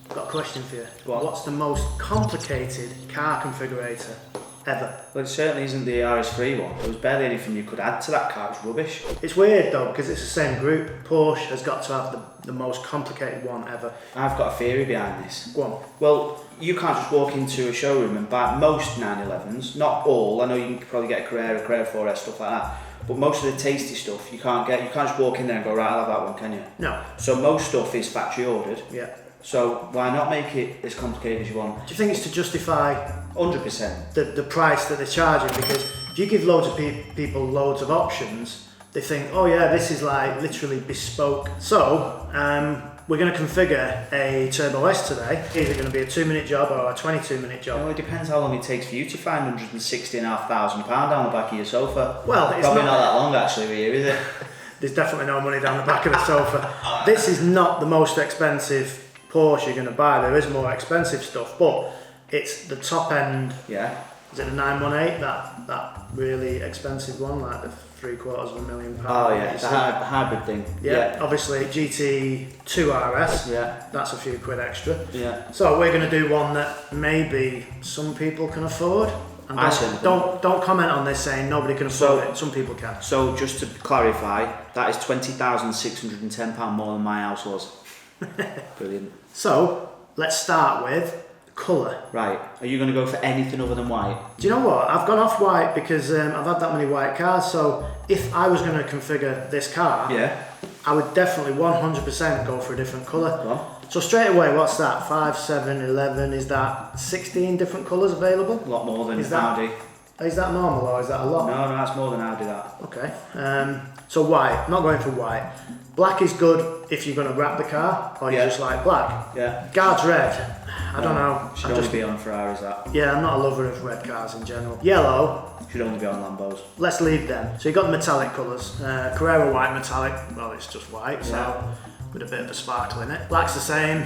I've got a question for you. What? What's the most complicated car configurator ever? Well, it certainly isn't the RS3 one. There was barely anything you could add to that car. It was rubbish. It's weird though, because it's the same group. Porsche has got to have the most complicated one ever. I've got a theory behind this. Go on. Well, you can't just walk into a showroom and buy most 911s. Not all. I know you can probably get a Carrera 4S, stuff like that. But most of the tasty stuff you can't get. You can't just walk in there and go, right, I'll have that one, can you? No. So most stuff is factory ordered. Yeah. So why not make it as complicated as you want? Do you think it's to justify 100%. the price that they're charging? Because if you give loads of people loads of options, they think, oh yeah, this is like literally bespoke. So we're going to configure a Turbo S today. Is it going to be a 2-minute job or a 22-minute job? Well, it depends how long it takes for you to find £160,500 down the back of your sofa. Well, it's probably not that long actually here, is it? There's definitely no money down the back of the sofa. This is not the most expensive Porsche you're going to buy. There is more expensive stuff, but it's the top end. Yeah. Is it the 918? That really expensive one, like the £750,000. Oh yeah, it's a hybrid thing. Yeah. Obviously GT2 RS. Yeah. That's a few quid extra. Yeah. So we're going to do one that maybe some people can afford. And don't comment on this saying nobody can afford it. Some people can. So just to clarify, that is £20,610 more than my house was. Brilliant. So let's start with colour. Right. Are you going to go for anything other than white? Do you know what? I've gone off white because I've had that many white cars. So if I was going to configure this car, yeah, I would definitely 100% go for a different colour. Well, so straight away, what's that? 5, 7, 11. Is that 16 different colours available? a lot more than Is that- Audi. Is that normal or is that a lot? No, that's more than Audi that. Okay. So white. I'm not going for white. Black is good if you're going to wrap the car, or you just like black. Yeah. Guards red. I don't know. Should only be on Ferraris that. Yeah, I'm not a lover of red cars in general. Yellow. Should only be on Lambos. Let's leave them. So you've got the metallic colours. Carrera white metallic. Well, it's just white, so with a bit of a sparkle in it. Black's the same,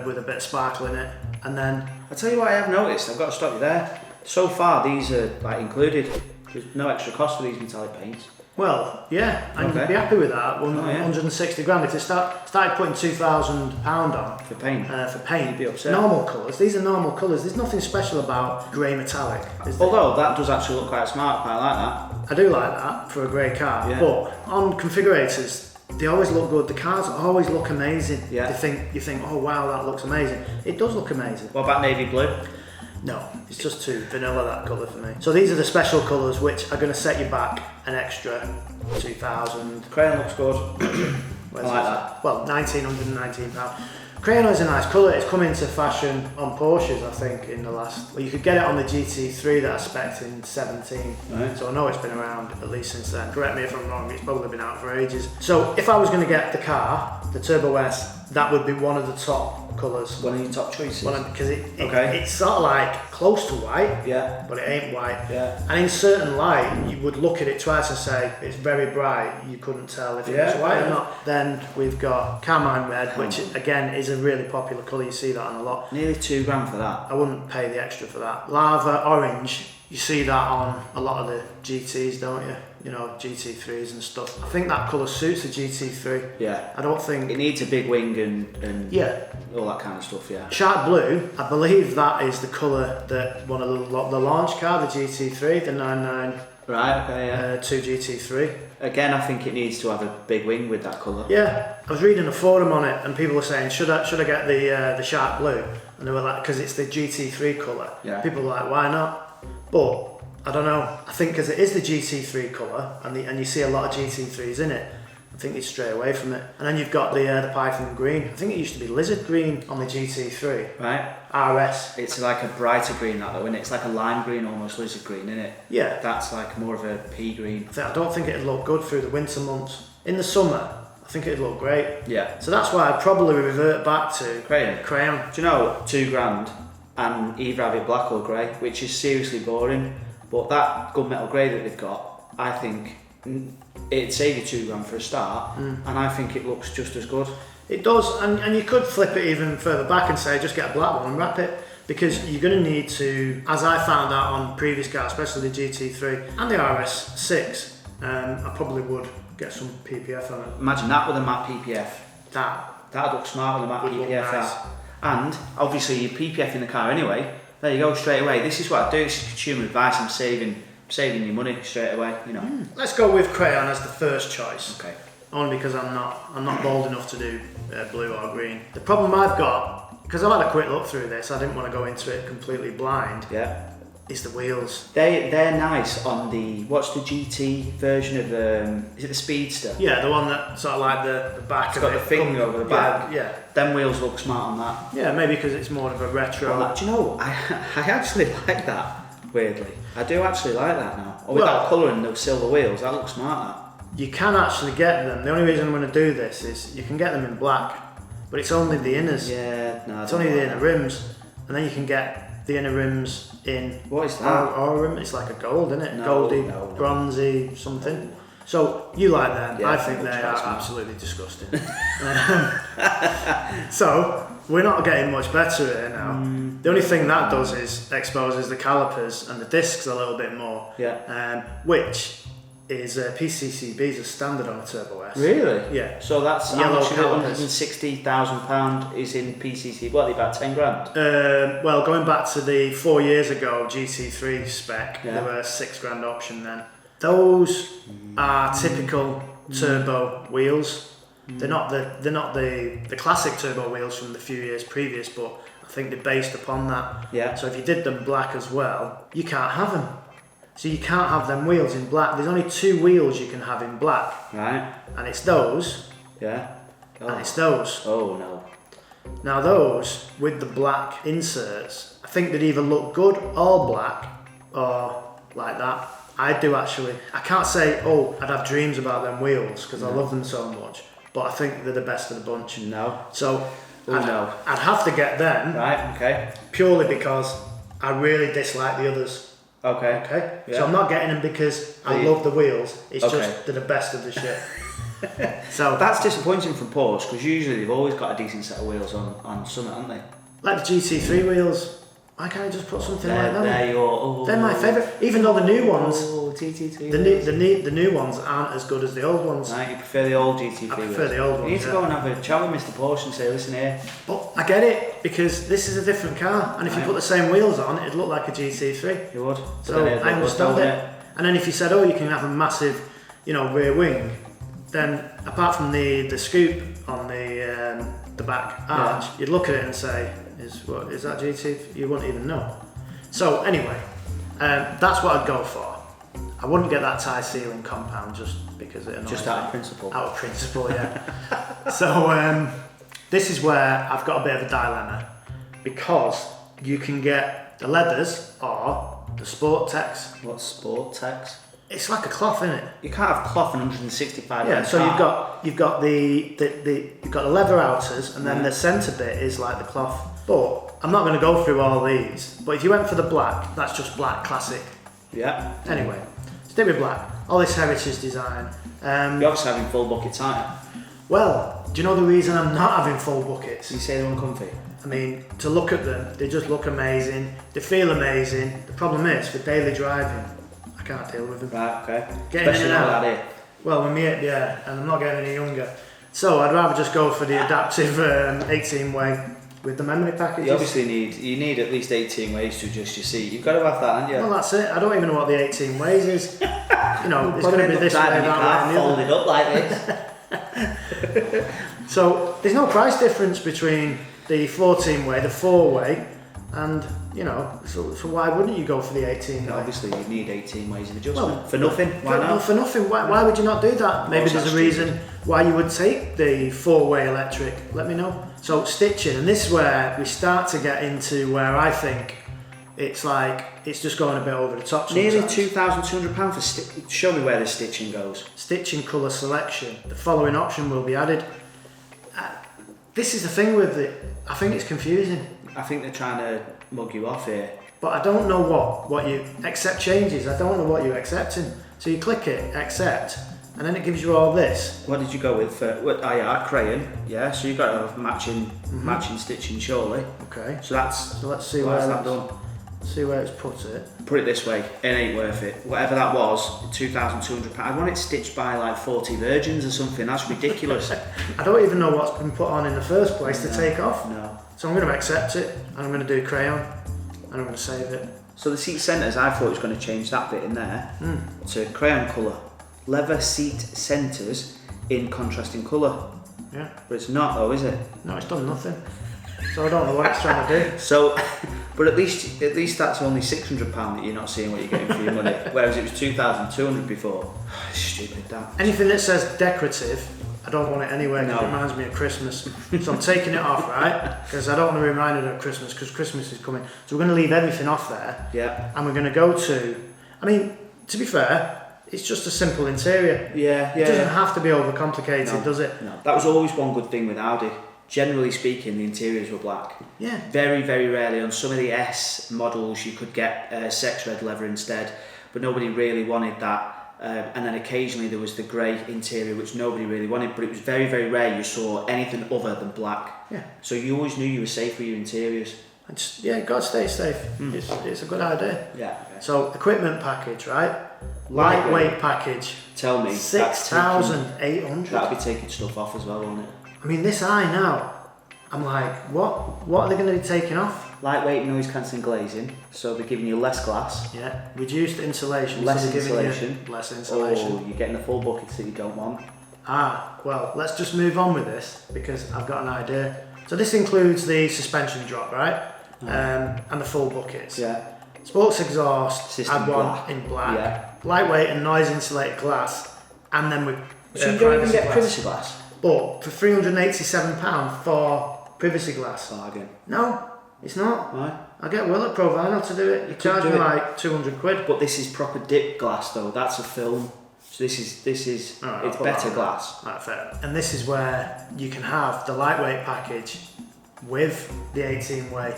with a bit of sparkle in it. And then I'll tell you what I have noticed. I've got to stop you there. So far, these are like included. There's no extra cost for these metallic paints. well, yeah, and you'd be happy with that. 160 grand. If they started putting £2,000 on For paint. for paint, You'd be upset. normal colours. These are normal colours. There's nothing special about grey metallic. Is there? Although that does actually look quite smart. Quite like that. I do like that for a grey car. Yeah. But on configurators, they always look good. The cars always look amazing. Yeah. You think, oh wow, that looks amazing. It does look amazing. What about navy blue? No, it's just too vanilla, that colour for me. So these are the special colours which are going to set you back an extra 2,000. Crayon looks good. I like that. Well, £1,919. Crayon is a nice colour. It's come into fashion on Porsches, I think, in the last... Well, you could get it on the GT3 that I spec'd in 17. Right. So I know it's been around at least since then. Correct me if I'm wrong, it's probably been out for ages. So if I was going to get the car, the Turbo S, that would be one of the top colours. One of your top choices. Because it's sort of like close to white, Yeah. but it ain't white. Yeah. And in certain light, you would look at it twice and say, it's very bright, you couldn't tell if it was white or not. Then we've got Carmine Red, which again is a really popular colour, you see that on a lot. Nearly £2 grand for that. I wouldn't pay the extra for that. Lava Orange, you see that on a lot of the GTs, don't you? You know, GT3s and stuff. I think that colour suits the GT3. Yeah. I don't think... It needs a big wing and yeah. all that kind of stuff, yeah. Shark blue, I believe that is the colour that one of the launch car, the GT3, the 99 Right, okay, yeah. 2 GT3. Again, I think it needs to have a big wing with that colour. Yeah, I was reading a forum on it and people were saying, should I get the shark blue? And they were like, because it's the GT3 colour. Yeah. People were like, why not? But I don't know. I think because it is the GT3 colour and you see a lot of GT3s in it, I think they stray away from it. And then you've got the Python green. I think it used to be lizard green on the GT3. Right. RS. It's like a brighter green that though, isn't it? It's like a lime green, almost lizard green, isn't it? Yeah. That's like more of a pea green. I don't think it'd look good through the winter months. In the summer, I think it'd look great. Yeah. So that's why I'd probably revert back to Crayon. Do you know, £2 grand and either have it black or grey, which is seriously boring. But that gunmetal grey that they've got, I think it'd save you £2 grand for a start, and I think it looks just as good. It does, and you could flip it even further back and say just get a black one and wrap it, because you're going to need to, as I found out on previous cars, especially the GT3 and the RS6, I probably would get some PPF on it. Imagine that with a matte PPF. That'd That'd look smart with a matte would look PPF. nice. And obviously you're PPF in the car anyway. There you go, straight away. This is what I do. This is consumer advice. I'm saving your money straight away. You know. Let's go with crayon as the first choice. Okay. Only because I'm not bold enough to do blue or green. The problem I've got, because I've had a quick look through this, I didn't want to go into it completely blind. Yeah. Is the wheels. They're nice on the, what's the GT version of is it the Speedster? Yeah, the one that sort of like the back It's of got it. the thing over the back. Yeah. Them wheels look smart on that. Yeah, maybe because it's more of a retro. Well, do you know, I actually like that, weirdly. I do actually like that now. Or with that colour and those silver wheels, that looks smart, that. You can actually get them. The only reason I'm going to do this is you can get them in black, but it's only the inners. Yeah, no. It's only the inner rims, and then you can get the inner rims in. What is that? Aurum. It's like a gold, isn't it? No, Goldy, no. bronzy, something. So you like them? Yeah, I think they are smart. absolutely disgusting. So we're not getting much better here now. The only thing that does is exposes the calipers and the discs a little bit more. Yeah. Which is PCCB's a standard on a Turbo S. Really? Yeah. So that's Yellow how much of it, calipers. £160,000 is in PCC. What, about 10 grand? Well, going back to the 4 years ago GT3 spec, Yeah. there were £6 grand option then. Those are typical turbo wheels. They're not the classic turbo wheels from the few years previous, but I think they're based upon that. Yeah. So if you did them black as well, you can't have them. So you can't have them wheels in black. There's only 2 wheels you can have in black, Right. and it's those, Yeah. and it's those. Oh no. Now those with the black inserts, I think they'd either look good all black or like that. I do actually. I can't say, oh, I'd have dreams about them wheels because I love them so much, but I think they're the best of the bunch. No. So Oh, no. I'd have to get them Right. Okay. purely because I really dislike the others. Okay. Okay? Yeah. So I'm not getting them because I The- love the wheels. It's Okay. just they're the best of the shit. So That's disappointing from Porsche because usually they've always got a decent set of wheels on Summit, haven't they? like the GT3 wheels, why can't I just put something like that? They're They're my favourite. Even though the new ones, Oh, GT3. the new ones aren't as good as the old ones. Right, you prefer the old GT3 I prefer wheels. the old You ones. need to Yeah. go and have a chat with Mr. Porsche and say, listen here. But I get it because this is a different car, and if you Right. put the same wheels on, it'd look like a GT3. You would. So I understand it. And then if you said, oh, you can have a massive, rear wing, then apart from the scoop on the back arch, you'd look at it and say, is that GT? You wouldn't even know. So anyway, that's what I'd go for. I wouldn't get that tie ceiling compound just because it annoys Just me. out of principle. Out of principle, yeah. So this is where I've got a bit of a dilemma because you can get the leathers or the sport tex. What's Sport Tex? It's like a cloth, isn't it? You can't have cloth and 165. Yeah. on So car. you've got the leather outers, and then the centre bit is like the cloth. But I'm not going to go through all these. But if you went for the black, that's just black classic. Yeah. Anyway, stick with black. All this heritage design. You're obviously having full bucket tyre. Well, do you know the reason I'm not having full buckets? You say they're uncomfy. I mean, to look at them, they just look amazing. They feel amazing. The problem is, for daily driving, I can't deal with them. Right, okay. Getting Especially in and now out. that here. Well, when yeah, and I'm not getting any younger. So I'd rather just go for the adaptive 18-way with the memory packages. You obviously need at least 18 ways to adjust your seat. You've got to have that, haven't you? Well, that's it. I don't even know what the 18 ways is. It's going to be this way, Driving your car that way, and the other. folded up like this. So there's no price difference between the 14-way, the 4-way, and so why wouldn't you go for the 18-way? Obviously, you need 18 ways of adjustment. Well, for nothing, why Well, not? for nothing. Why would you not do that? Maybe What's there's that a reason why you would take the 4-way electric. Let me know. So stitching, and this is where we start to get into where I think it's just going a bit over the top. Nearly sometimes. £2,200 for show me where the stitching goes. Stitching colour selection. The following option will be added. This is the thing with it. I think it's confusing. I think they're trying to mug you off here. But I don't know what you accept changes. I don't know what you're accepting. So you click it, accept, and then it gives you all this. What did you go with? Crayon. Yeah, so you've got to have matching stitching, surely. Okay. So that's So let's see why where is that that's done. See where it's put it. Put it this way, it ain't worth it. Whatever that was, £2,200. I want it stitched by like 40 virgins or something. That's ridiculous. I don't even know what's been put on in the first place to take off. No. So I'm going to accept it, and I'm going to do crayon, and I'm going to save it. So the seat centres, I thought it was going to change that bit in there to crayon colour. Leather seat centres in contrasting colour. Yeah. But it's not though, is it? No, it's done nothing. So I don't know what it's trying to do. So, but at least that's only £600 that you're not seeing what you're getting for your money. Whereas it was £2,200 before. It's stupid that. Anything that says decorative, I don't want it anywhere because No. it reminds me of Christmas. So I'm taking it off, right? Because I don't want to be reminded of Christmas because Christmas is coming. So we're going to leave everything off there. Yeah. And we're going to go to, I mean, to be fair, it's just a simple interior. Yeah. It doesn't have to be overcomplicated, does it? No. That was always one good thing with Audi. Generally speaking, the interiors were black. Yeah. Very, very rarely on some of the S models you could get sex red leather instead, but nobody really wanted that. And then occasionally there was the grey interior, which nobody really wanted, but it was very, very rare you saw anything other than black. Yeah. So you always knew you were safe with your interiors. Yeah, God stay safe. It's a good idea. Yeah. Okay. So equipment package, right? Lightweight package. Tell me. 6,800. That'll be taking stuff off as well, won't it? I mean, this eye now, I'm like, what are they going to be taking off? Lightweight noise cancelling glazing, so they're giving you less glass. Yeah, reduced insulation. Less so they're giving insulation. you less insulation. Oh, you're getting the full buckets that you don't want. Well, let's just move on with this because I've got an idea. So this includes the suspension drop, right? And the full buckets. Yeah. Sports exhaust, System add one black. in black. Yeah. Lightweight and noise insulated glass, and then with So you don't even get glass. privacy glass? But for £387 for privacy glass. Bargain. No, it's not. Right. I get Willock Pro Vinyl to do it. You charge do me it. like £200. But this is proper dip glass though, that's a film. So this is Alright, I'll it's put better that on. glass. Right, fair. And this is where you can have the lightweight package with the 18-way.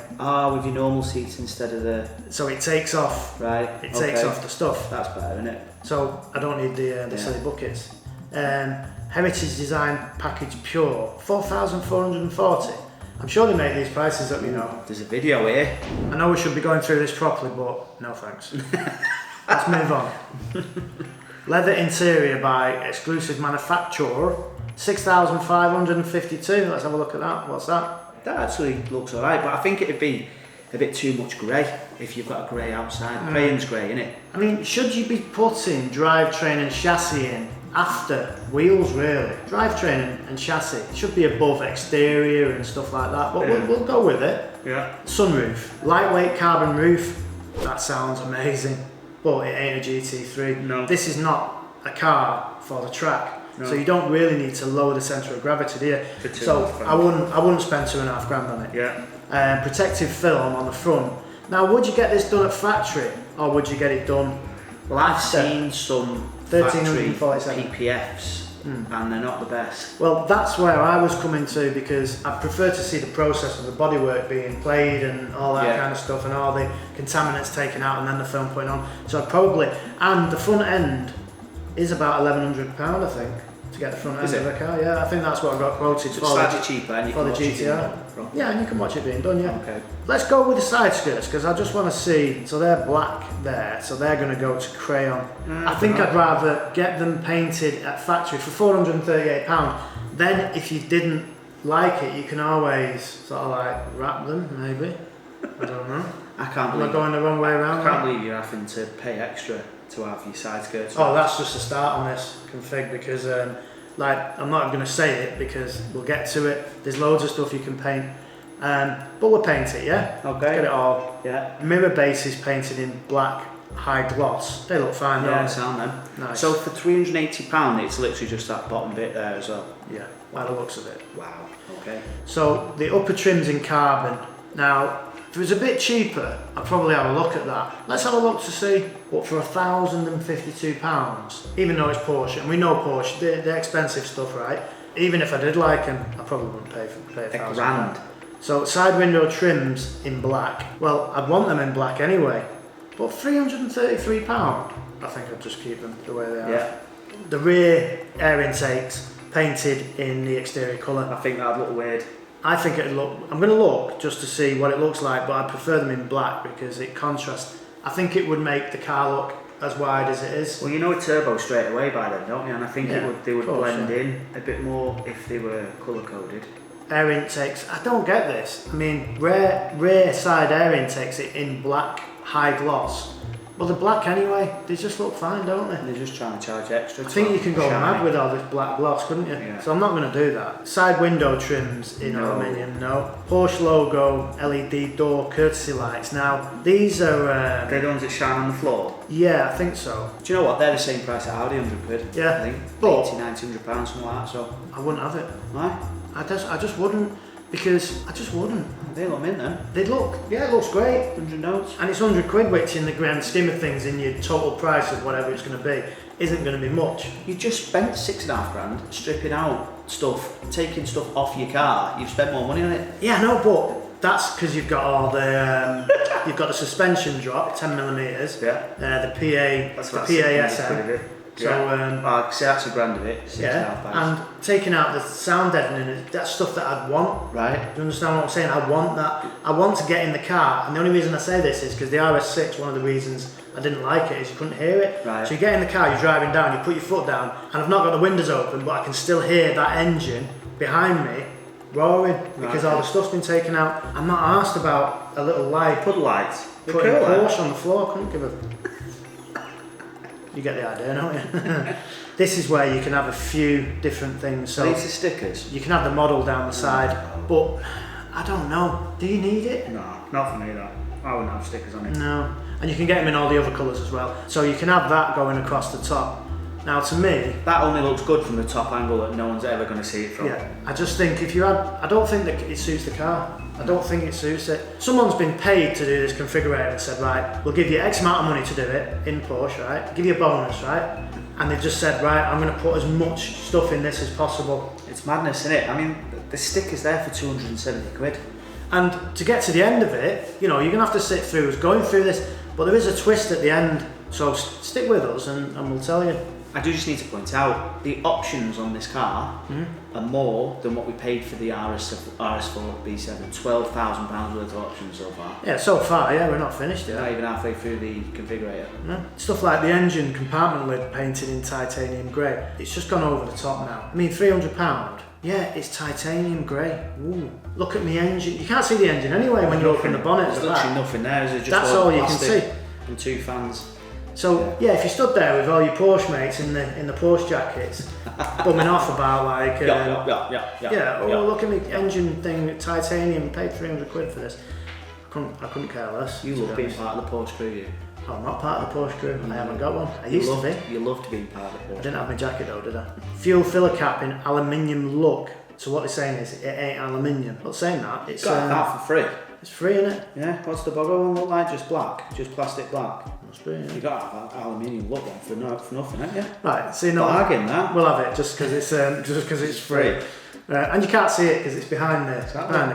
With your normal seats instead of the... So it takes off. Right, It takes off the stuff. That's better, isn't it? So I don't need the silly buckets. Heritage Design Package Pure, 4,440. I'm sure they make these prices up, you know. There's a video here. I know we should be going through this properly, but no thanks. Let's move on. Leather interior by exclusive manufacturer, 6,552. Let's have a look at that. What's that? That actually looks alright, but I think it'd be a bit too much grey if you've got a grey outside. Crayon's grey, innit? I mean, should you be putting drivetrain and chassis in after wheels, really? Drivetrain and chassis should be above exterior and stuff like that, but we'll go with it. Yeah. Sunroof, lightweight carbon roof. That sounds amazing, but it ain't a GT3. No. This is not a car for the track. No. So you don't really need to lower the centre of gravity, do you? For So £2,500. I wouldn't spend £2,500 on it. Yeah. Protective film on the front. Now, would you get this done at factory, or would you get it done? Well, I've seen some factory 1347. PPFs and they're not the best. Well, that's where I was coming to, because I prefer to see the process of the bodywork being played and all that kind of stuff, and all the contaminants taken out and then the film put on. So I'd probably, and the front end is about £1,100, I think, to get the front end of the car. Yeah, I think that's what I got quoted It's for. slightly cheaper and you for can the watch it GTR. from. Yeah, and you can watch it being done, yeah. Okay. Let's go with the side skirts, because I just want to see. So they're black there, so they're going to go to crayon. I think I'd rather get them painted at factory for £438. Then if you didn't like it, you can always sort of like wrap them, maybe. I don't know. I can't Am I believe going the wrong way around? I can't believe you're having to pay extra to have your side skirts. Oh, that's just a start on this config, because like, I'm not going to say it because we'll get to it. There's loads of stuff you can paint, but we'll paint it, yeah? Okay. Get it all. Yeah. Mirror base is painted in black high gloss. They look fine, Yeah, don't sound them. they? Nice. So for £380, it's literally just that bottom bit there as well. Yeah, by the looks of it. Wow. Okay. So the upper trim's in carbon. Now, if it was a bit cheaper, I'd probably have a look at that. Let's have a look to see. But for £1,052, even though it's Porsche, and we know Porsche, they're expensive stuff, right? Even if I did like them, I probably wouldn't pay £1,000. £1,000. So side window trims in black. Well, I'd want them in black anyway. But £333, I think I'd just keep them the way they are. Yeah. The rear air intakes painted in the exterior colour. I think that'd look weird. I think it'd look. I'm going to look just to see what it looks like, but I prefer them in black because it contrasts. I think it would make the car look as wide as it is. Well, you know a turbo straight away by then, don't you? And I think they would course, blend in a bit more if they were colour coded. Air intakes. I don't get this. I mean, rear side air intakes in black high gloss. Well, they're black anyway. They just look fine, don't they? They're just trying to charge extra. I think you can go mad with all this black gloss, couldn't you? Yeah. So I'm not going to do that. Side window trims in aluminium, no. Porsche logo, LED door courtesy lights. Now, these are... They're the ones that shine on the floor? Yeah, I think so. Do you know what? They're the same price at Audi, 100 quid. Yeah. I think. But 80, 900 pounds, something like that, so... I wouldn't have it. Why? I just wouldn't. Because I just wouldn't. They look mint then. They'd look, yeah, it looks great. 100 notes. And it's 100 quid, which in the grand scheme of things, in your total price of whatever it's going to be, isn't going to be much. You just spent £6.5 grand stripping out stuff, taking stuff off your car. You've spent more money on it. Yeah, no, but that's because you've got all the, you've got the suspension drop, 10mm. Yeah. The PA, That's the about PASM. So, see, that's a grand of it. and taking out the sound deadening, that's stuff that I'd want. Right. Do you understand what I'm saying? I want that. I want to get in the car, and the only reason I say this is because the RS6, one of the reasons I didn't like it is you couldn't hear it. Right. So you get in the car, you're driving down, you put your foot down, and I've not got the windows open, but I can still hear that engine behind me roaring because all the stuff's been taken out. I'm not asked about a little light. Put lights. Putting a Porsche on the floor, I couldn't give a... You get the idea, don't you? This is where you can have a few different things. So these are stickers. you can have the model down the side, but I don't know. Do you need it? No, not for me though. I wouldn't have stickers on it. No. And you can get them in all the other colours as well. So you can have that going across the top. Now to me... That only looks good from the top angle that no one's ever going to see it from. Yeah, I just think if you had... I don't think that it suits the car. I don't think it suits it. Someone's been paid to do this configurator and said, right, we'll give you X amount of money to do it in Porsche, right? Give you a bonus, right? And they've just said, right, I'm going to put as much stuff in this as possible. It's madness, isn't it? I mean, the sticker's there for 270 quid. And to get to the end of it, you know, you're going to have to sit through us going through this, but there is a twist at the end. So stick with us and we'll tell you. I do just need to point out, the options on this car are more than what we paid for the RS4 B7. £12,000 worth of options so far. Yeah, so far, yeah, we're not finished yet. Not even halfway through the configurator. No. Stuff like the engine compartment lid painted in titanium grey. It's just gone over the top now. I mean, £300. Yeah, it's titanium grey. Ooh, look at me engine. You can't see the engine anyway when you open the bonnet. There's literally nothing there. Is just that's all you can see. And two fans. So yeah, if you stood there with all your Porsche mates in the Porsche jackets, bumming off about like, look at me engine thing, titanium, paid 300 quid for this. I couldn't care less. You love being part of the Porsche crew, you. Oh, I'm not part of the Porsche crew. I haven't got one. I used to be. You loved being part of the Porsche. I didn't have my jacket though, did I? Fuel filler cap in aluminium look. So what they're saying is it ain't aluminium. Not saying that. It's got that for free. It's free, isn't it? Yeah. What's the bugger one look like? Just black, just plastic black. Must be. Yeah. You got that aluminium look one for nothing, haven't you? Right. See, no. Bargain that. We'll have it just because it's free. And you can't see it because it's behind the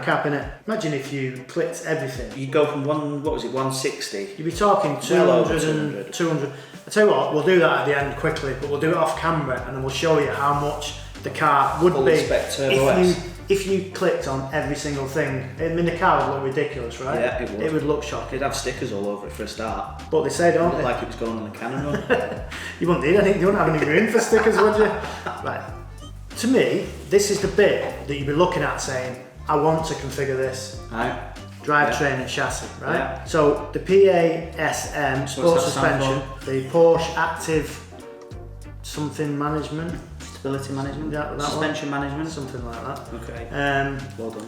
cap, innit? Imagine if you clicked everything. You'd go from 160. You'd be talking 200 200. I tell you what, we'll do that at the end quickly, but we'll do it off camera and then we'll show you how much the car would Fully be spec Turbo S. if you clicked on every single thing. I mean, the car would look ridiculous, right? Yeah, it would. It would look shocking. It'd have stickers all over it for a start. But they say, don't Looked they? like it was going on a cannon run. You wouldn't need anything. You wouldn't have any room for stickers, would you? Right. To me, this is the bit that you'd be looking at saying, I want to configure this. Right. Drivetrain and chassis, right? Yeah. So the PASM sports suspension, the Porsche Active something management, Stability management. Yeah, that Suspension management. something like that. Okay. Well done.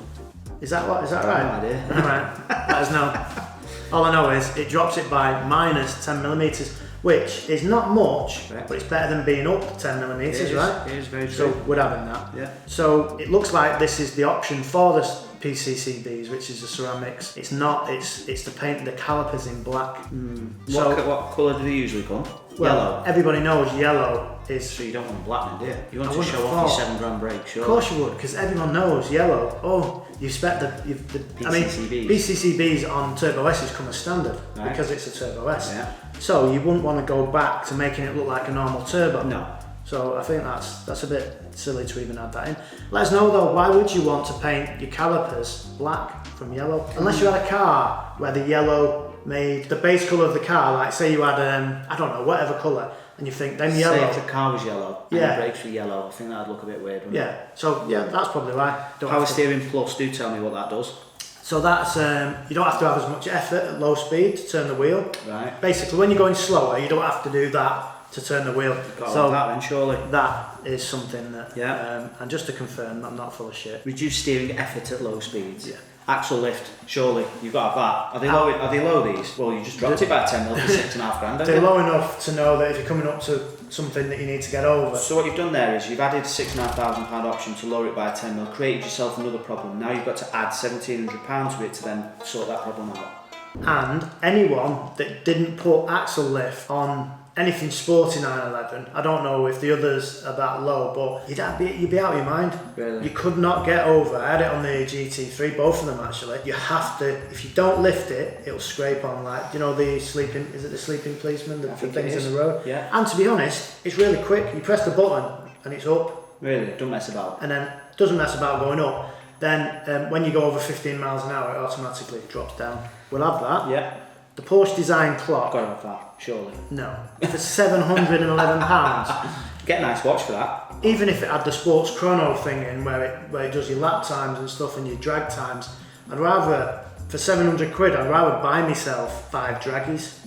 Is that right? No idea. Right. Let us know. All I know is it drops it by minus 10mm, which is not much, right, but it's better than being up 10mm, right? It is very true. So we're having that. Yeah. So it looks like this is the option for the PCCBs, which is the ceramics. It's not. It's the paint. The calipers in black. So What colour do they usually come? well, Yellow. Everybody knows yellow is. So you don't want black, do you? You want I to wouldn't show have off your thought. £7 brake, sure. Of course you would, because everyone knows yellow. Oh, you spec the PCCBs. PCCBs on Turbo S's come as standard Right. because it's a Turbo S. Yeah. So you wouldn't want to go back to making it look like a normal turbo. No. So I think that's a bit silly to even add that in. Let us know though, why would you want to paint your calipers black from yellow? Unless you had a car where the yellow made the base colour of the car, like say you had, I don't know, whatever colour, and you think then yellow. Say if the car was yellow and Yeah. the brakes were yellow, I think that'd look a bit weird, wouldn't it? Yeah, so yeah, that's probably why. Power steering plus, do tell me what that does. So that's, you don't have to have as much effort at low speed to turn the wheel. Right. Basically, when you're going slower, you don't have to do that to turn the wheel. Got So that then, surely. that is something that, Yeah. and just to confirm, I'm not full of shit. Reduce steering effort at low speeds. Yeah. Axle lift, surely, you've got to have that. Are they low these? Well, you just dropped it by 10 mil for £6.5 grand, haven't They're you? low enough to know that if you're coming up to something that you need to get over. So what you've done there is you've added £6,500 option to lower it by 10 mil, created yourself another problem. Now you've got to add £1,700 to it to then sort that problem out. And anyone that didn't put axle lift on anything sporty 911, I don't know if the others are that low, but you'd be out of your mind. Really? You could not get over. I had it on the GT3, both of them actually. You have to, if you don't lift it, it'll scrape on, like, you know, the sleeping policeman, the things in the road? Yeah. And to be honest, it's really quick. You press the button and it's up. Really? Don't mess about. And then it doesn't mess about going up. Then when you go over 15 miles an hour, it automatically drops down. We'll have that. Yeah. The Porsche design clock. Got to have that, surely. No. For £711. Get a nice watch for that. Even if it had the sports chrono thing in where it does your lap times and stuff and your drag times, I'd rather, for 700 quid, I'd rather buy myself 5 draggies.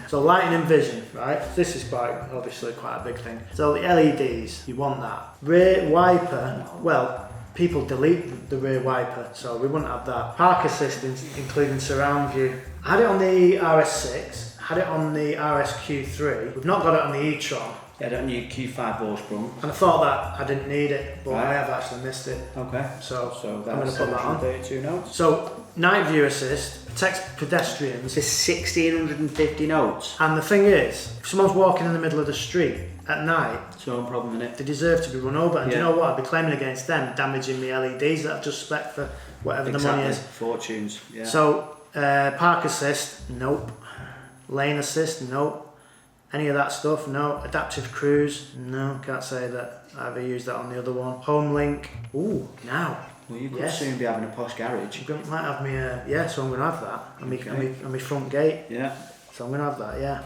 So lighting and vision, right? This is obviously quite a big thing. So the LEDs, you want that. Rear wiper, well, people delete the rear wiper, so we wouldn't have that. Park assist, including surround view. I had it on the RS6, had it on the RSQ3. We've not got it on the e-tron. Yeah, don't need Q5 Vorsprung. And I thought that I didn't need it, but Right. I have actually missed it. Okay. So So I'm going to that's put that on. 32 notes. So night view assist protects pedestrians. There's 1,650 notes. And the thing is, if someone's walking in the middle of the street at night, It's no problem in it. they deserve to be run over. And do you Yeah. know what? I'd be claiming against them, damaging the LEDs that I've just spec for whatever the money is. Fortunes. Yeah. So park assist, nope. Lane assist, nope. Any of that stuff, no. Adaptive cruise, no. Can't say that I ever used that on the other one. Home link, ooh, now. Well, you could Yes. soon be having a posh garage. Might have me, so I'm going to have that. And my front gate. Yeah. So I'm going to have that, yeah.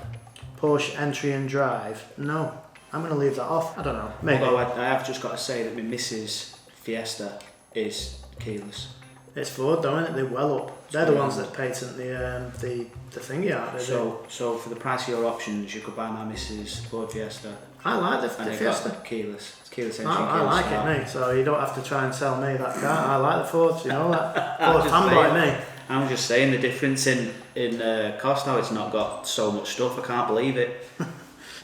Porsche entry and drive, no. I'm going to leave that off. I don't know, maybe. Although I have just got to say that my Mrs. Fiesta is keyless. It's Ford though, isn't it? They're well up. They're the ones that patent the thingy out. So for the price of your options, you could buy my Mrs. Ford Fiesta. I like the And it Fiesta. got keyless. It's keyless entry. I keyless like start. it, mate. So you don't have to try and sell me that car. I like the Fords, you know that. I'm Ford just fanboy, saying. me. I'm just saying the difference in cost now. It's not got so much stuff. I can't believe it.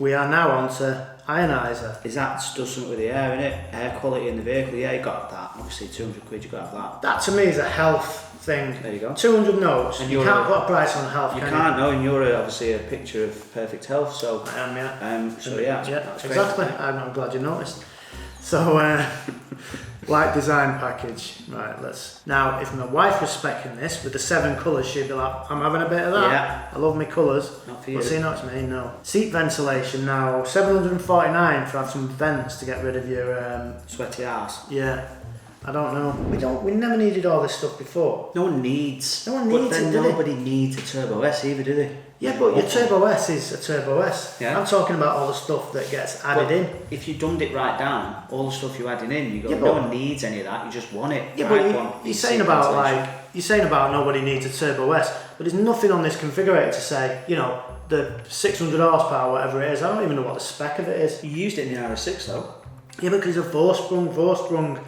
We are now on to ionizer. Is that does something with the air in it? Air quality in the vehicle? Yeah, you got that. Obviously, 200 quid. You got to have that. That to me is a health thing. There you go. 200 notes. And You you're can't a- put a price on health. You can can't know, and you're obviously a picture of perfect health. So, I am, yeah. so yeah, that's great. exactly. I'm glad you noticed. So, light design package. Right, now, if my wife was speccing this with the 7 colours, she'd be like, I'm having a bit of that. Yeah. I love my colours. Not for you. But see, not to me, no. Seat ventilation now, 749 for have some vents to get rid of your, Sweaty ass. yeah. I don't know. We never needed all this stuff before. No one needs. No one But needs then it, do they? nobody needs a Turbo S either, do they? Yeah, but your Turbo S is a Turbo S. Yeah. I'm talking about all the stuff that gets added But in. if you dumbed it right down, all the stuff you're adding in, you go, Yeah, no but- one needs any of that. You just want it. Yeah, Right, but one, you're seat saying about ventilation. you're saying about nobody needs a Turbo S, but there's nothing on this configurator to say, you know, the 600 horsepower, whatever it is. I don't even know what the spec of it is. You used it in the RS6 though. Yeah, because of Vorsprung,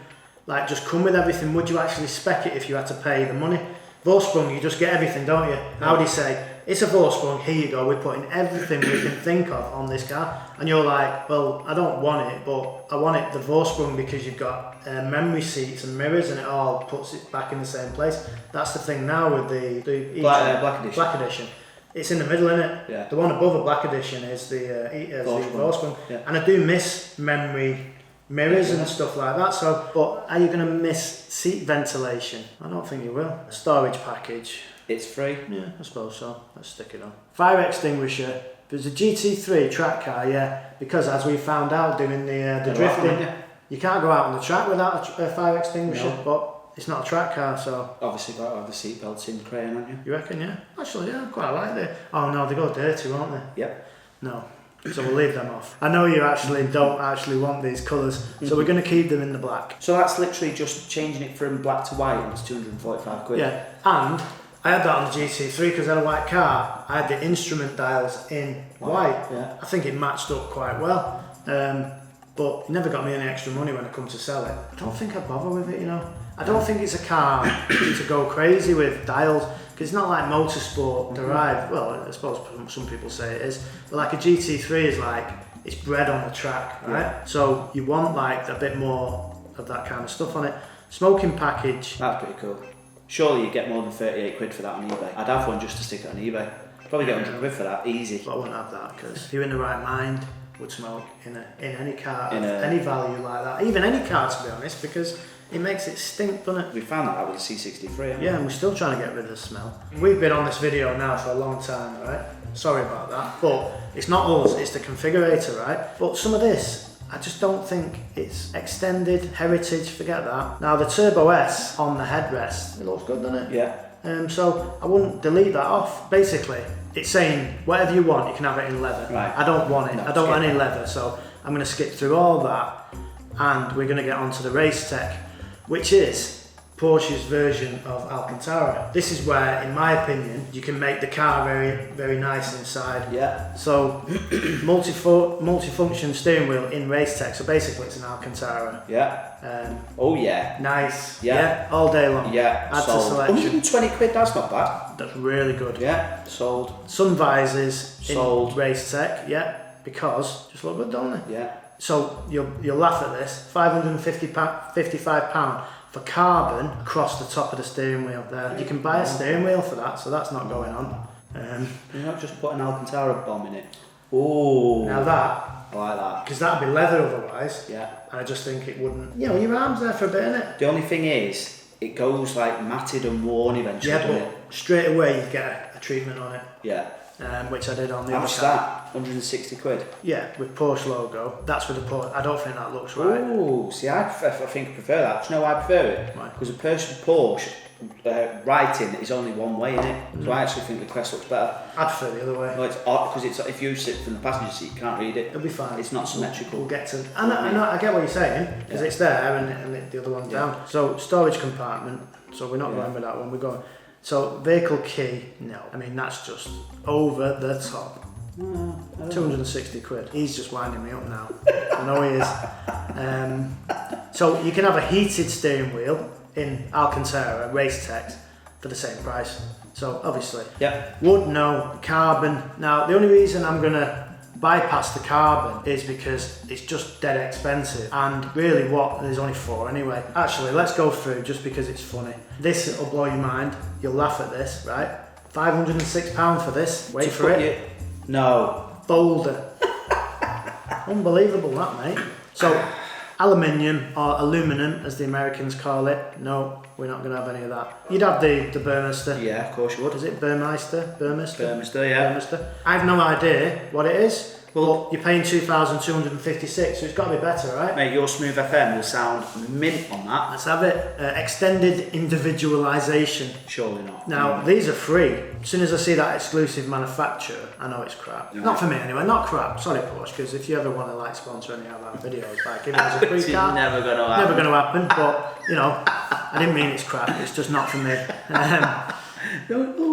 like just come with everything. Would you actually spec it if you had to pay the money? Vorsprung, you just get everything, don't you? Audi say, it's a Vorsprung, here you go, we're putting everything we can think of on this car. And you're like, well, I don't want it, but I want it the Vorsprung because you've got memory seats and mirrors and it all puts it back in the same place. That's the thing now with the Black edition. Black edition. It's in the middle, isn't it? Yeah. The one above a Black edition is the Vorsprung. Yeah. And I do miss memory mirrors and stuff like that. So, but are you going to miss seat ventilation? I don't think you will. Storage package. It's free. Yeah, I suppose so. Let's stick it on. Fire extinguisher There's a GT3 track car, yeah, because as we found out doing the drifting, you can't go out on the track without a fire extinguisher, but it's not a track car, so... Obviously got to have the seatbelts in crane, haven't you? You reckon, yeah? Actually, yeah, I quite like it. Oh no, they go dirty, won't they? Yep. No. So we'll leave them off. I know you don't actually want these colours, so we're going to keep them in the black. So that's literally just changing it from black to white, and it's 245 quid. Yeah, and I had that on the GT3 because I had a white car. I had the instrument dials in white. Yeah. I think it matched up quite well. But it never got me any extra money when I come to sell it. I don't think I'd bother with it, you know. I don't think it's a car to go crazy with dials, because it's not like motorsport derived. Well, I suppose some people say it is, but like a GT3 is like, it's bred on the track, right? Yeah. So you want like a bit more of that kind of stuff on it. Smoking package. That's pretty cool. Surely you'd get more than 38 quid for that on eBay. I'd have one just to stick it on eBay. Probably get 100 quid for that, easy. But I wouldn't have that, because if you're in the right mind, would smoke in any car of any value like that. Even any car, to be honest, because it makes it stink, doesn't it? We found that out with the C63, yeah, and we're still trying to get rid of the smell. We've been on this video now for a long time, right? Sorry about that, but it's not us, it's the configurator, right? But some of this, I just don't think it's extended heritage, forget that. Now the Turbo S on the headrest, it looks good, doesn't it? Yeah. So I wouldn't delete that off. Basically, it's saying whatever you want, you can have it in leather. Right. I don't want it. No, I don't want any leather, so I'm going to skip through all that, and we're going to get onto the race tech, which is Porsche's version of Alcantara. This is where, in my opinion, you can make the car very, very nice inside. Yeah. So multi-function steering wheel in race tech. So basically, it's an Alcantara. Yeah. Oh yeah. Nice. Yeah. All day long. Yeah. Add to sold. selection. 120 quid. That's not bad. That's really good. Yeah. Sold. Sun visors Sold. in race tech. Yeah. Because just look good, don't they? Yeah. So you'll laugh at this. £555 for carbon across the top of the steering wheel there. You can buy a steering wheel for that, so that's not going on. You're not just putting an Alcantara bomb in it. Oh. Now that, I like that. because that'd be leather otherwise. Yeah. And I just think it wouldn't. You know, your arm's there for a bit, innit? The only thing is, it goes like matted and worn eventually. Yeah, doesn't but it? straight away you'd get a treatment on it. Yeah. Which I did on the How other much is car. that? 160 quid. Yeah, with Porsche logo. That's with the Porsche. I don't think that looks right. Oh, see, I think I prefer that. Do you know why I prefer it? Why? Because a Porsche writing is only one way in it. So I actually think the Crest looks better. I'd prefer the other way. Well, it's odd because if you sit from the passenger seat, you can't read it. It'll be fine. It's not symmetrical. We'll get to. I get what you're saying, because it's there and the other one's down. So storage compartment. So we're not going with that one. We're going. So vehicle key. No, I mean that's just over the top. 260 quid. He's just winding me up now. I know he is. So you can have a heated steering wheel in Alcantara race tech for the same price. So obviously, wood no, carbon. Now the only reason I'm gonna bypass the carbon is because it's just dead expensive, and really there's only 4 anyway. Actually, let's go through just because it's funny. This will blow your mind. You'll laugh at this, right? £506 for this. Wait for it. No. Boulder. Unbelievable that, mate. So, aluminium or aluminum as the Americans call it. No, we're not going to have any of that. You'd have the Burmester. Yeah, of course you would. Is it Burmeister? Burmester, yeah. Burmester. I have no idea what it is. Well, but you're paying 2,256, so it's got to be better, right? Mate, your Smooth FM will sound mint on that. Let's have it. Extended individualisation. Surely not. Now, these are free. As soon as I see that exclusive manufacturer, I know it's crap. No. Not for me anyway, not crap. Sorry, Porsche, because if you ever want to sponsor any of our videos, giving us a free It's car, never going to happen. never going to happen. But you know, I didn't mean it's crap. It's just not for me.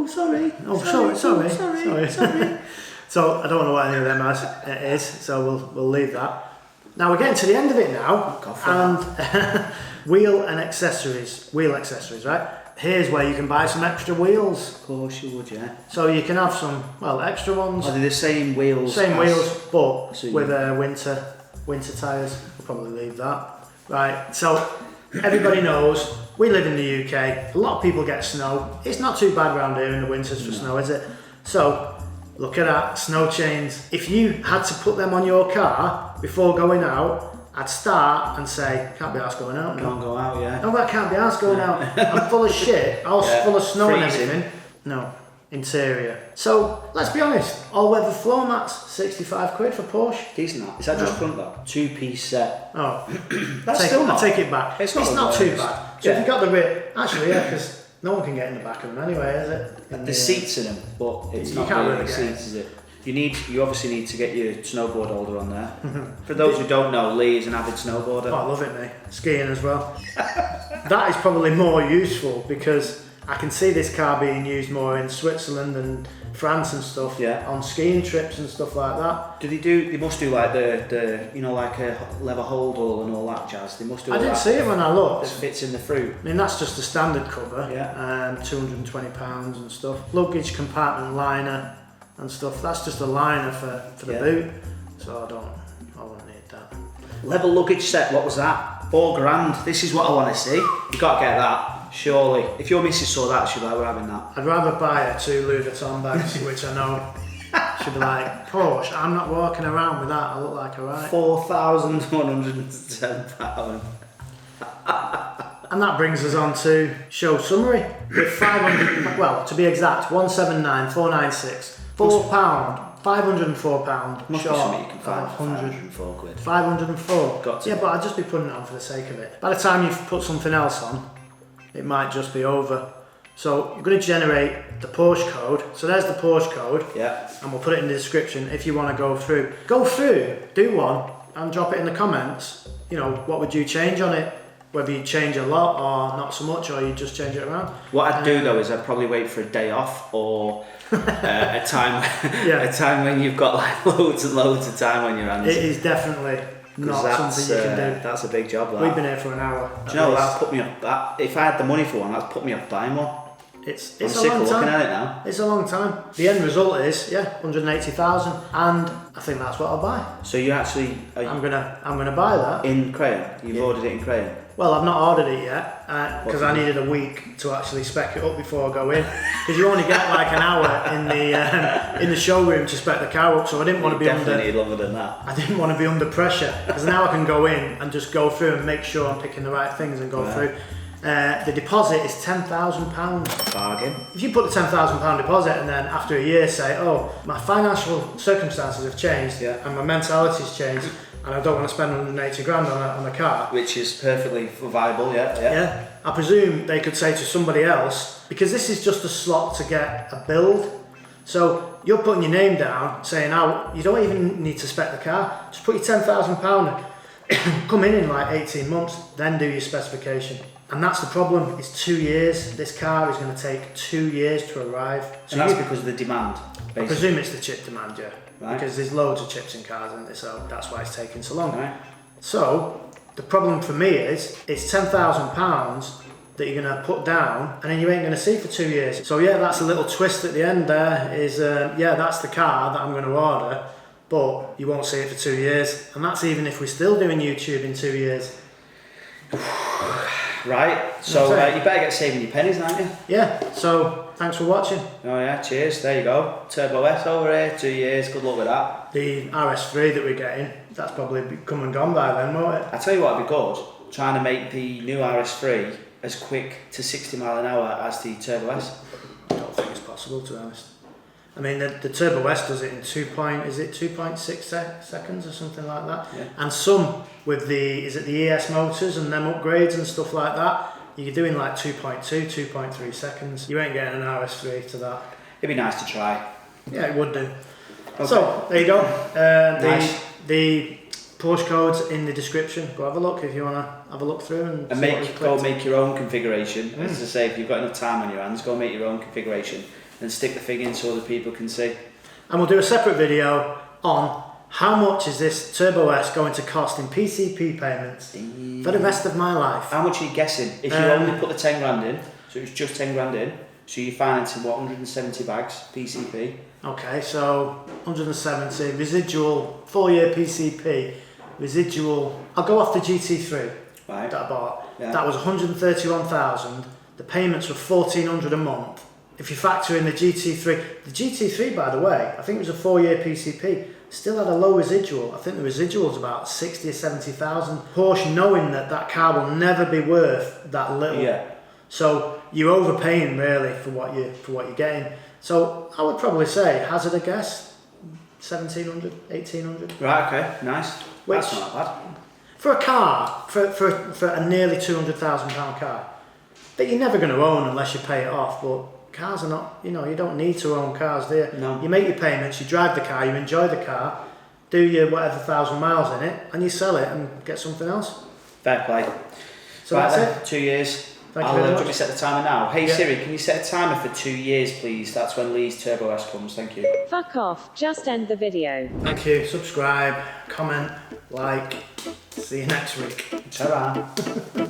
Sorry. So I don't know what any of them is. So we'll leave that. Now we're getting to the end of it now, and wheel accessories, right? Here's where you can buy some extra wheels. Of course you would, yeah. So you can have some, extra ones. Are they the same wheels? Same wheels, but So with winter tyres. We'll probably leave that. Right, so everybody knows we live in the UK. A lot of people get snow. It's not too bad around here in the winters for snow, is it? So look at that, snow chains. If you had to put them on your car before going out, I'd start and say, can't be arsed going out. Can't go out, yeah. No, that can't be arsed going out. I'm full of shit, full of snow freezing. and everything. No. interior. So let's be honest, all-weather floor mats, 65 quid for Porsche. Decent that. Is that just front though? Two-piece set. Oh, That's still not. I take it back. It's not not too bad. So Yeah. if you've got the rear, actually, yeah, because no one can get in the back of them anyway, is it? There's seats in them, but it's You not can't really really get seats, is it? You obviously need to get your snowboard holder on there. For those who don't know, Lee is an avid snowboarder. Oh, I love it, mate. Skiing as well. That is probably more useful because I can see this car being used more in Switzerland and France and stuff. Yeah. On skiing trips and stuff like that. They must do like the like a leather holdall and all that jazz. They must do I all didn't that see it when I that looked. fits in the fruit. I mean, that's just a standard cover. Yeah. £220 and stuff. Luggage compartment liner and stuff. That's just a liner for the boot. So I won't need that. Level luggage set, what was that? £4,000. This is what I want to see. You've got to get that, surely. If your missus saw that, she'd be like, we're having that. I'd rather buy her 2 Louis Vuitton bags, which I know she'd be like, Porsche, I'm not walking around with that, I look like a right. £4,110. And that brings us on to show summary with 500, well, to be exact, 179,496, £4, £504 Must be short something you can find of for 100. 504 quid. 504. Got to Yeah, be. but I'd just be putting it on for the sake of it. By the time you've put something else on, it might just be over. So you're going to generate the Porsche code. So there's the Porsche code. Yeah. And we'll put it in the description if you want to go through. Go through, do one, and drop it in the comments. You know, what would you change on it? Whether you change a lot or not so much, or you just change it around. What I'd do though is I'd probably wait for a day off or a time a time when you've got like loads and loads of time on your hands. It is definitely not something you can do. That's a big job. That. We've been here for an hour. Do you know that's put me off? That if I had the money for one, that's put me off buying one. It's I'm a sick long of looking time. at it now. It's a long time. The end result is 180,000, and I think that's what I'll buy. So you actually I'm gonna buy that. in crayon. You've ordered it in crayon. Well, I've not ordered it yet because I needed a week to actually spec it up before I go in. Because you only get like an hour in the showroom to spec the car up, so I didn't want to be Definitely need longer than that. I didn't want to be under pressure because now I can go in and just go through and make sure I'm picking the right things and go through. The deposit is £10,000. Bargain. If you put the £10,000 deposit and then after a year say, oh, my financial circumstances have changed and my mentality's changed and I don't want to spend 180 grand on a car. Which is perfectly viable, yeah. I presume they could say to somebody else, because this is just a slot to get a build. So you're putting your name down saying, oh, you don't even need to spec the car. Just put your £10,000, come in like 18 months, then do your specification. And that's the problem, it's 2 years. This car is going to take 2 years to arrive. So And that's because of the demand, basically. I presume it's the chip demand, yeah. Right. Because there's loads of chips in cars, isn't there? So that's why it's taking so long. Right. So the problem for me is, it's £10,000 that you're going to put down and then you ain't going to see for 2 years. So yeah, that's a little twist at the end there is, that's the car that I'm going to order, but you won't see it for 2 years. And that's even if we're still doing YouTube in 2 years. Right, so you better get saving your pennies, aren't you? Yeah, so thanks for watching. Oh yeah, cheers, there you go. Turbo S over here, 2 years, good luck with that. The RS3 that we're getting, that's probably come and gone by then, won't it? I tell you what would be good, trying to make the new RS3 as quick to 60 mile an hour as the Turbo S. I don't think it's possible, to be honest. I mean, the Turbo S does it in 2.6 seconds or something like that. Yeah. And some with the ES motors and them upgrades and stuff like that, you're doing like 2.2, 2.3 seconds. You ain't getting an RS3 to that. It'd be nice to try. Yeah, it would do. Okay. So, there you go. Nice. The Porsche code's in the description. Go have a look if you want to have a look through and see what you've go clicked. make your own configuration. As I say, if you've got enough time on your hands, go make your own configuration and stick the thing in so other people can see. And we'll do a separate video on how much is this Turbo S going to cost in PCP payments for the rest of my life. How much are you guessing? If you only put the 10 grand in, so it's just 10 grand in, so you're financing what, 170 bags PCP? Okay, so 170, residual, 4-year PCP, residual, I'll go off the GT3 Right. that I bought. Yeah. That was 131,000, the payments were 1,400 a month. If you factor in the GT3 by the way, I think it was a 4-year PCP, still had a low residual. I think the residual was about 60 or 70,000. Porsche knowing that car will never be worth that little. Yeah. So you're overpaying really for what you're getting. So I would probably say, hazard a guess, 1700, 1800. Right, okay, nice. Which- That's not bad. For a car, for a nearly £200,000 car, that you're never going to own unless you pay it off, but cars are not, you know, you don't need to own cars, do you? No. You make your payments, you drive the car, you enjoy the car, do your whatever 1,000 miles in it, and you sell it and get something else. Fair play. So right that's then, it. 2 years. Thank you I'll very do much. you want me to set the timer now? Hey Yeah. Siri, can you set a timer for 2 years, please? That's when Lee's Turbo S comes. Thank you. Fuck off, just end the video. Thank you. Subscribe, comment, like. See you next week. Ta-ra.